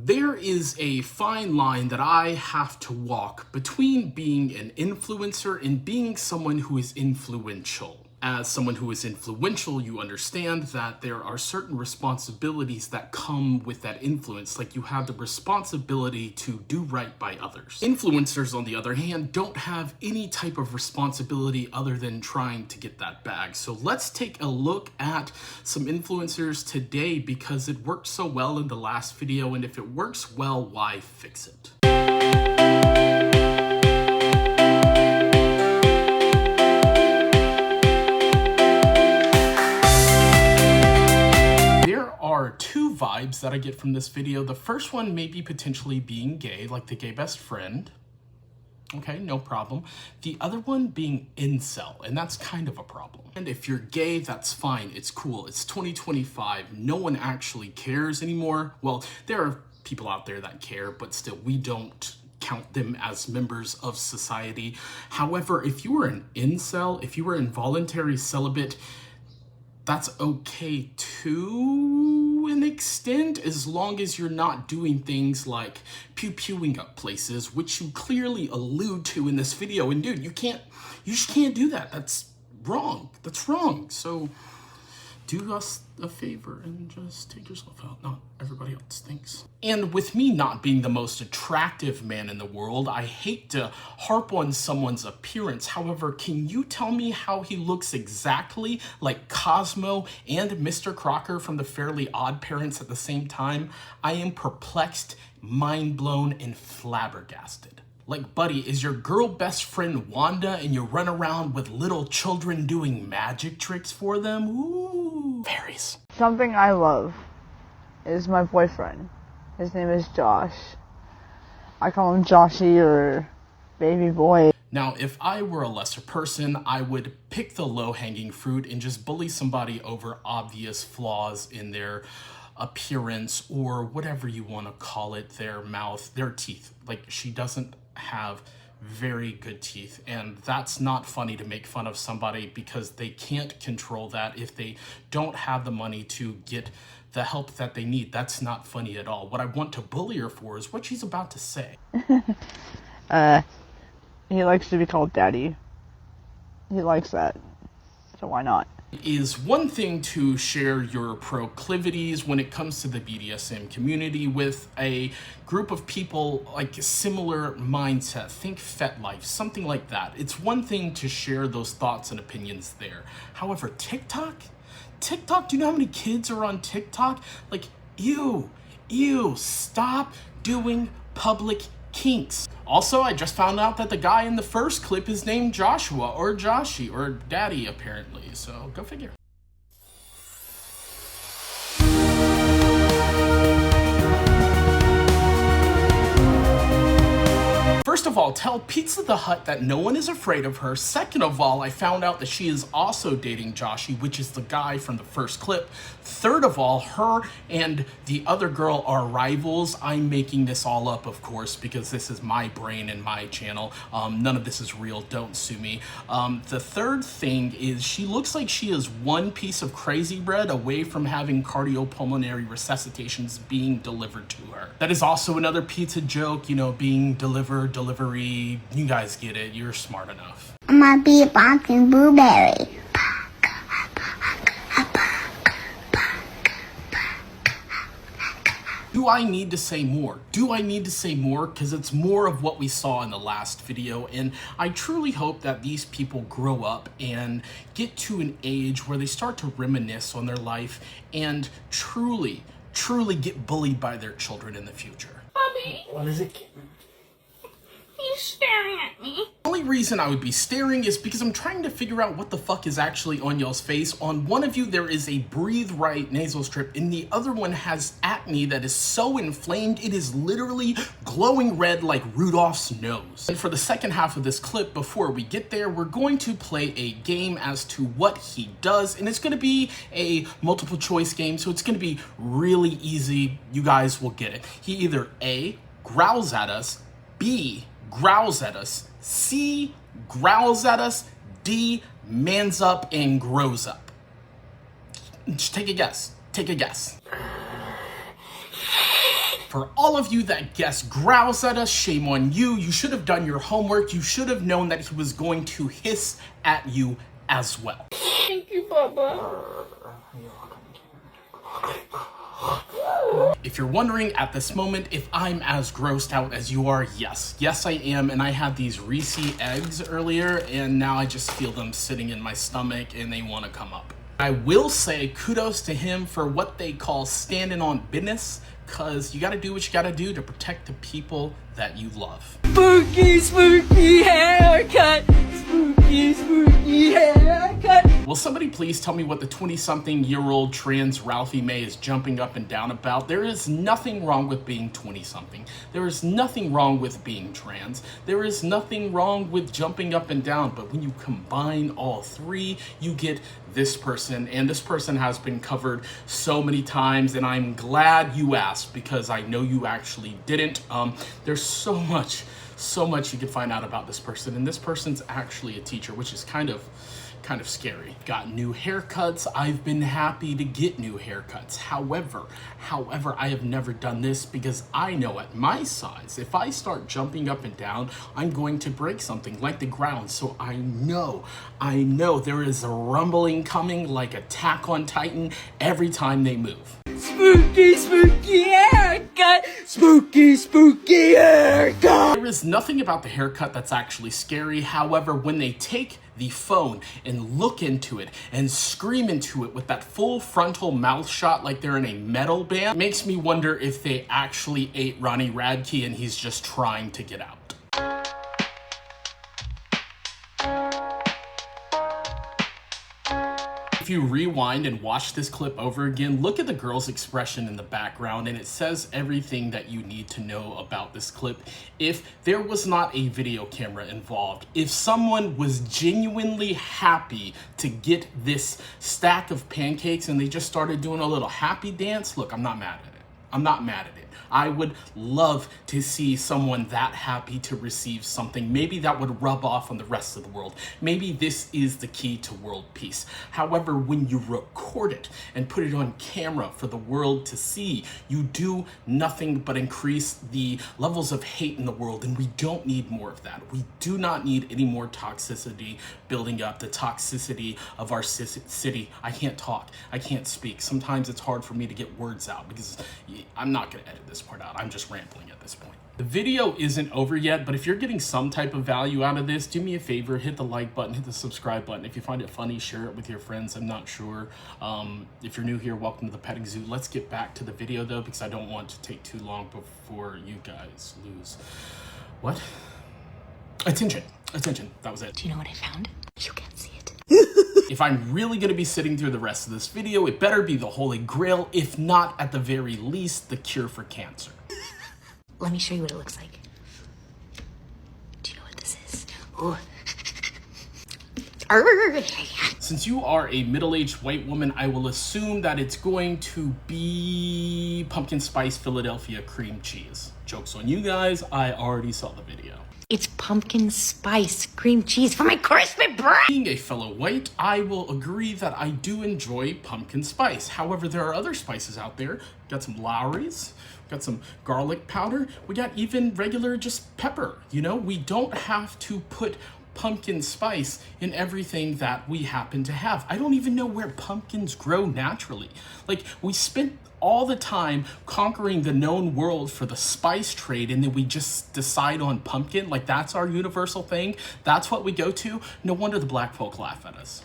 There is a fine line that I have to walk between being an influencer and being someone who is influential. As someone who is influential, you understand that there are certain responsibilities that come with that influence, like you have the responsibility to do right by others. Influencers, on the other hand, don't have any type of responsibility other than trying to get that bag. So let's take a look at some influencers today because it worked so well in the last video, and if it works well, why fix it? Two vibes that I get from this video. The first one may be potentially being gay, like the gay best friend. Okay, no problem. The other one being incel, and that's kind of a problem. And if you're gay, that's fine. It's cool. It's 2025. No one actually cares anymore. Well, there are people out there that care, but still, we don't count them as members of society. However, if you were an incel, if you were involuntary celibate, that's okay to an extent, as long as you're not doing things like pew-pewing up places, which you clearly allude to in this video. And dude, you just can't do that. That's wrong. That's wrong. So do us a favor and just take yourself out, not everybody else. Thanks. And with me not being the most attractive man in the world, I hate to harp on someone's appearance. However, can you tell me how he looks exactly like Cosmo and Mr. Crocker from the Fairly Odd Parents at the same time? I am perplexed, mind blown, and flabbergasted. Like, buddy, is your girl best friend Wanda and you run around with little children doing magic tricks for them? Ooh, fairies. Something I love is my boyfriend. His name is Josh. I call him Joshy or baby boy. Now, if I were a lesser person, I would pick the low-hanging fruit and just bully somebody over obvious flaws in their appearance or whatever you want to call it, their mouth, their teeth. Like, she doesn't have very good teeth, and that's not funny to make fun of somebody because they can't control that if they don't have the money to get the help that they need. That's not funny at all. What I want to bully her for is what she's about to say. He likes to be called daddy. He likes that, so why not? Is one thing to share your proclivities when it comes to the BDSM community with a group of people like similar mindset, think FetLife, something like that. It's one thing to share those thoughts and opinions there. However, TikTok, do you know how many kids are on TikTok? Like, ew, stop doing public kinks. Also, I just found out that the guy in the first clip is named Joshua or Joshy or Daddy apparently, so go figure. First of all, tell Pizza the Hut that no one is afraid of her. Second of all, I found out that she is also dating Joshy, which is the guy from the first clip. Third of all, her and the other girl are rivals. I'm making this all up, of course, because this is my brain and my channel. None of this is real. Don't sue me. The third thing is she looks like she is one piece of crazy bread away from having cardiopulmonary resuscitations being delivered to her. That is also another pizza joke, you know, being delivery. You guys get it. You're smart enough. I'm a beatboxing blueberry. Do I need to say more? Do I need to say more? Because it's more of what we saw in the last video, and I truly hope that these people grow up and get to an age where they start to reminisce on their life and truly get bullied by their children in the future. Bobby. What is it? He's staring at me. The only reason I would be staring is because I'm trying to figure out what the fuck is actually on y'all's face. On one of you, there is a breathe right nasal strip, and the other one has acne that is so inflamed, it is literally glowing red like Rudolph's nose. And for the second half of this clip, before we get there, we're going to play a game as to what he does, and it's going to be a multiple choice game, so it's going to be really easy. You guys will get it. He either A, growls at us, B, growls at us, C, growls at us, D, mans up and grows up. Just take a guess. For all of you that guess growls at us, shame on you. You should have done your homework. You should have known that he was going to hiss at you as well. Thank you, Baba. If you're wondering at this moment if I'm as grossed out as you are, yes I am. And I had these Reese eggs earlier and now I just feel them sitting in my stomach and they want to come up. I will say kudos to him for what they call standing on business, because you got to do what you got to do to protect the people that you love. Spooky, spooky haircut. Spooky, spooky haircut. Will somebody please tell me what the 20-something-year-old trans Ralphie May is jumping up and down about? There is nothing wrong with being 20-something. There is nothing wrong with being trans. There is nothing wrong with jumping up and down. But when you combine all three, you get this person. And this person has been covered so many times. And I'm glad you asked, because I know you actually didn't. There's so much you can find out about this person. And this person's actually a teacher, which is kind of scary. Got new haircuts. I've been happy to get new haircuts. However, I have never done this because I know at my size, if I start jumping up and down, I'm going to break something like the ground. So I know there is a rumbling coming like Attack on Titan every time they move. Spooky, spooky haircut. Spooky, spooky haircut. There is nothing about the haircut that's actually scary. However, when they take the phone and look into it and scream into it with that full frontal mouth shot like they're in a metal band, it makes me wonder if they actually ate Ronnie Radke and he's just trying to get out. If you rewind and watch this clip over again, look at the girl's expression in the background and it says everything that you need to know about this clip. If there was not a video camera involved, if someone was genuinely happy to get this stack of pancakes and they just started doing a little happy dance, look, I'm not mad at it. I'm not mad at it. I would love to see someone that happy to receive something. Maybe that would rub off on the rest of the world. Maybe this is the key to world peace. However, when you record it and put it on camera for the world to see, you do nothing but increase the levels of hate in the world, and we don't need more of that. We do not need any more toxicity building up, the toxicity of our city. I can't talk. I can't speak. Sometimes it's hard for me to get words out because I'm not going to edit this part out. I'm just rambling at this point. The video isn't over yet, but if you're getting some type of value out of this, do me a favor, hit the like button, hit the subscribe button. If you find it funny, share it with your friends. I'm not sure. If you're new here, welcome to the petting zoo. Let's get back to the video though, because I don't want to take too long before you guys lose. What? Attention. That was it. Do you know what I found? You can't see it. If I'm really going to be sitting through the rest of this video, it better be the Holy Grail, if not, at the very least, the cure for cancer. Let me show you what it looks like. Do you know what this is? Ooh. Since you are a middle-aged white woman, I will assume that it's going to be pumpkin spice Philadelphia cream cheese. Joke's on you guys, I already saw the video. It's pumpkin spice cream cheese for my crispy bread. Being a fellow white, I will agree that I do enjoy pumpkin spice. However, there are other spices out there. Got some Lowry's, got some garlic powder, we got even regular just pepper. You know, we don't have to put pumpkin spice in everything that we happen to have. I don't even know where pumpkins grow naturally. Like, we spent all the time conquering the known world for the spice trade, and then we just decide on pumpkin. Like, that's our universal thing. That's what we go to. No wonder the black folk laugh at us.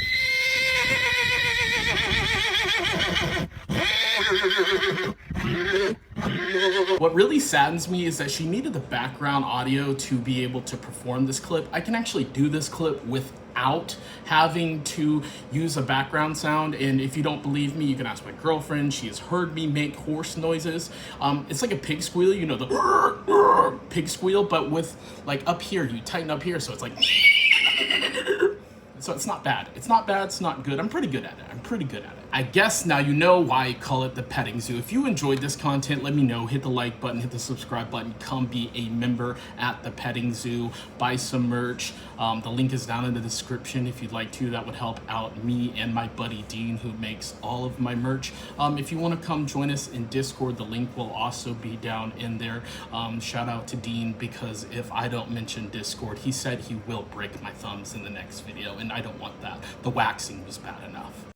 What really saddens me is that she needed the background audio to be able to perform this clip. I can actually do this clip without having to use a background sound, and if you don't believe me, you can ask my girlfriend. She has heard me make horse noises. It's like a pig squeal, you know, the pig squeal, but with like up here, you tighten up here, so it's like so it's not bad. It's not bad, it's not good. I'm pretty good at it. I guess now you know why I call it the petting zoo. If you enjoyed this content, let me know. Hit the like button, hit the subscribe button, come be a member at the petting zoo, buy some merch. The link is down in the description if you'd like to. That would help out me and my buddy Dean, who makes all of my merch. If you want to come join us in Discord, the link will also be down in there. Shout out to Dean, because if I don't mention Discord, he said he will break my thumbs in the next video, and I don't want that. The waxing was bad enough.